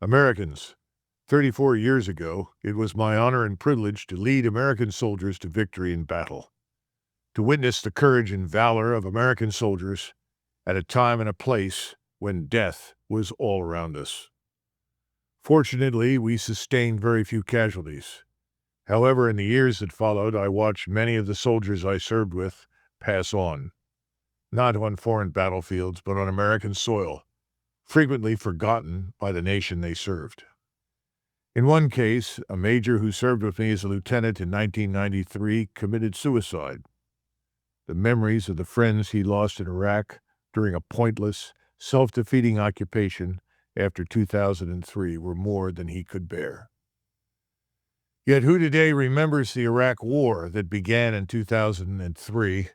Americans, 34 years ago, it was my honor and privilege to lead American soldiers to victory in battle, to witness the courage and valor of American soldiers at a time and a place when death was all around us. Fortunately, we sustained very few casualties. However, in the years that followed, I watched many of the soldiers I served with pass on, not on foreign battlefields, but on American soil, frequently forgotten by the nation they served. In one case, a major who served with me as a lieutenant in 1993 committed suicide. The memories of the friends he lost in Iraq during a pointless, self-defeating occupation after 2003 were more than he could bear. Yet who today remembers the Iraq War that began in 2003,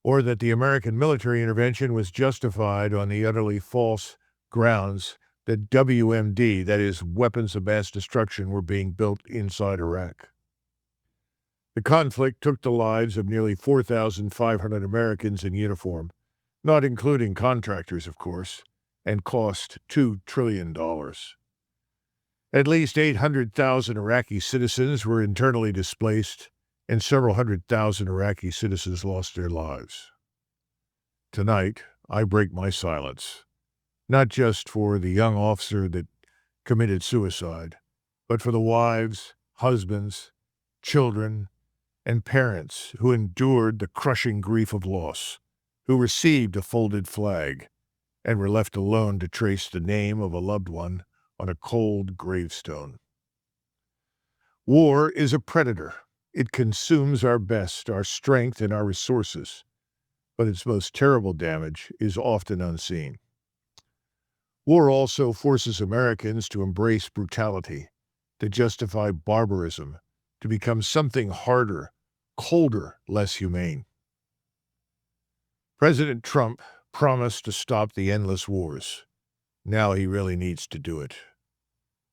or that the American military intervention was justified on the utterly false grounds that WMD, that is, weapons of mass destruction, were being built inside Iraq? The conflict took the lives of nearly 4,500 Americans in uniform, not including contractors, of course, and cost $2 trillion. At least 800,000 Iraqi citizens were internally displaced, and several 100,000 Iraqi citizens lost their lives. Tonight, I break my silence, not just for the young officer that committed suicide, but for the wives, husbands, children, and parents who endured the crushing grief of loss, who received a folded flag, and were left alone to trace the name of a loved one on a cold gravestone. War is a predator. It consumes our best, our strength, and our resources, but its most terrible damage is often unseen. War also forces Americans to embrace brutality, to justify barbarism, to become something harder, colder, less humane. President Trump promised to stop the endless wars. Now he really needs to do it.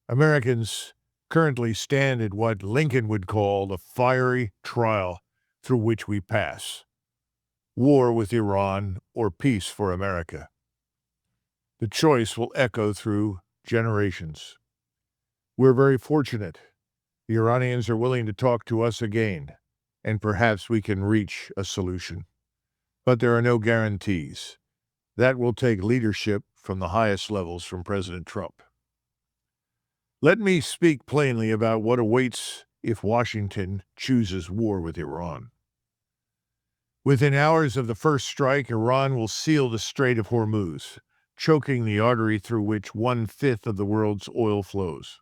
Americans currently stand at what Lincoln would call the fiery trial through which we pass: war with Iran or peace for America. The choice will echo through generations. We're very fortunate. The Iranians are willing to talk to us again, and perhaps we can reach a solution. But there are no guarantees. That will take leadership from the highest levels from President Trump. Let me speak plainly about what awaits if Washington chooses war with Iran. Within hours of the first strike, Iran will seal the Strait of Hormuz, choking the artery through which 1/5 of the world's oil flows.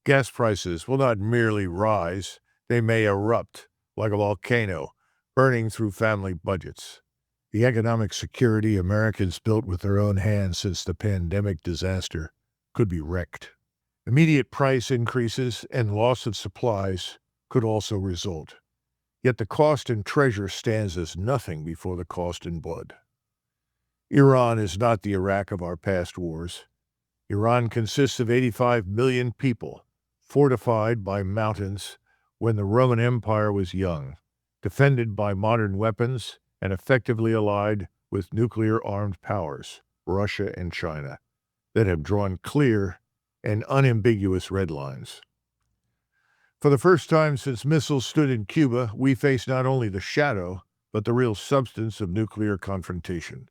Gas prices will not merely rise, they may erupt like a volcano, burning through family budgets. The economic security Americans built with their own hands since the pandemic disaster could be wrecked. Immediate price increases and loss of supplies could also result. Yet the cost in treasure stands as nothing before the cost in blood. Iran is not the Iraq of our past wars. Iran consists of 85 million people, fortified by mountains when the Roman Empire was young, defended by modern weapons, and effectively allied with nuclear-armed powers, Russia and China, that have drawn clear and unambiguous red lines. For the first time since missiles stood in Cuba, we face not only the shadow, but the real substance of nuclear confrontation.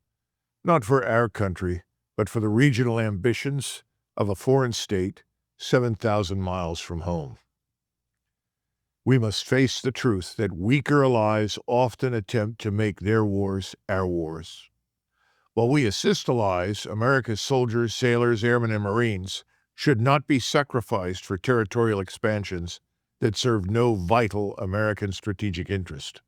Not for our country, but for the regional ambitions of a foreign state 7,000 miles from home. We must face the truth that weaker allies often attempt to make their wars our wars. While we assist allies, America's soldiers, sailors, airmen, and Marines should not be sacrificed for territorial expansions that serve no vital American strategic interest.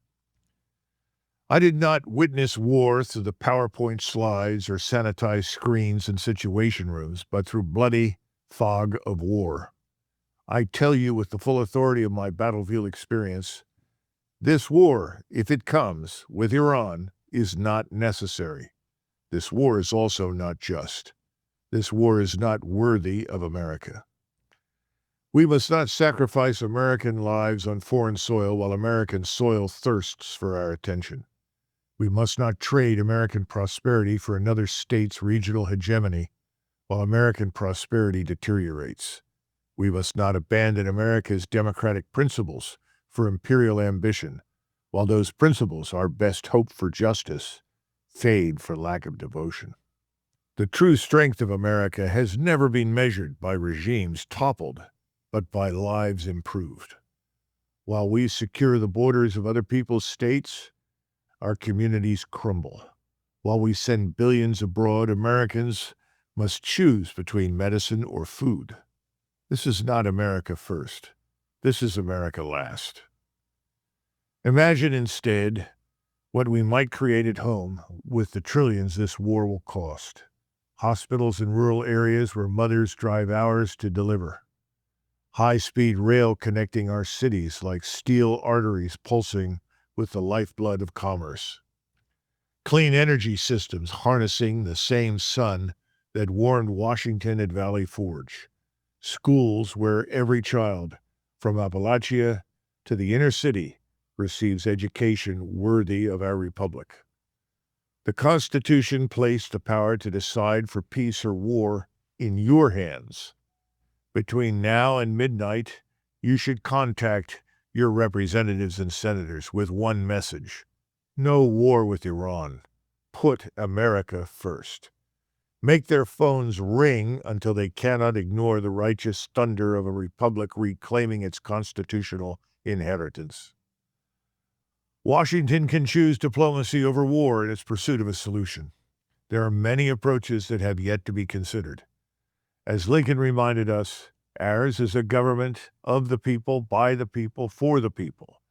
I did not witness war through the PowerPoint slides or sanitized screens in situation rooms, but through bloody fog of war. I tell you with the full authority of my battlefield experience, this war, if it comes, with Iran, is not necessary. This war is also not just. This war is not worthy of America. We must not sacrifice American lives on foreign soil while American soil thirsts for our attention. We must not trade American prosperity for another state's regional hegemony while American prosperity deteriorates. We must not abandon America's democratic principles for imperial ambition, while those principles, our best hope for justice, fade for lack of devotion. The true strength of America has never been measured by regimes toppled, but by lives improved. While we secure the borders of other people's states, our communities crumble. While we send billions abroad, Americans must choose between medicine or food. This is not America first. This is America last. Imagine instead what we might create at home with the trillions this war will cost. Hospitals in rural areas where mothers drive hours to deliver. High-speed rail connecting our cities like steel arteries pulsing with the lifeblood of commerce. Clean energy systems harnessing the same sun that warmed Washington at Valley Forge. Schools where every child, from Appalachia to the inner city, receives education worthy of our republic. The Constitution placed the power to decide for peace or war in your hands. Between now and midnight, you should contact your representatives and senators with one message. No war with Iran. Put America first. Make their phones ring until they cannot ignore the righteous thunder of a republic reclaiming its constitutional inheritance. Washington can choose diplomacy over war in its pursuit of a solution. There are many approaches that have yet to be considered. As Lincoln reminded us, ours is a government of the people, by the people, for the people.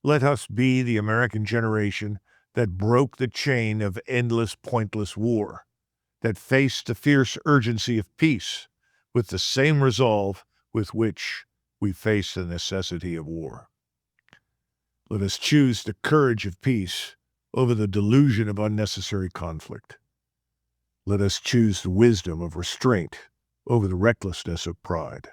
Let us be the American generation that broke the chain of endless, pointless war, that faced the fierce urgency of peace with the same resolve with which we face the necessity of war. Let us choose the courage of peace over the delusion of unnecessary conflict. Let us choose the wisdom of restraint over the recklessness of pride.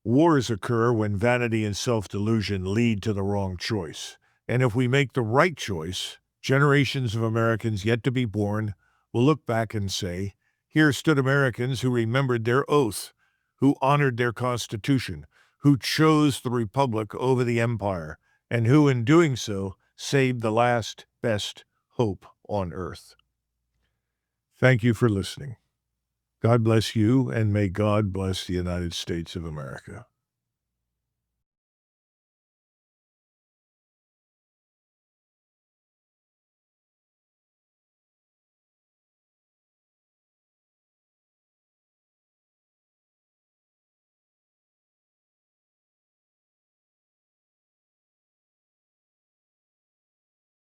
Wars occur when vanity and self-delusion lead to the wrong choice. And if we make the right choice, generations of Americans yet to be born will look back and say, here stood Americans who remembered their oath, who honored their Constitution, who chose the Republic over the Empire, and who, in doing so, saved the last best hope on earth. Thank you for listening. God bless you, and may God bless the United States of America.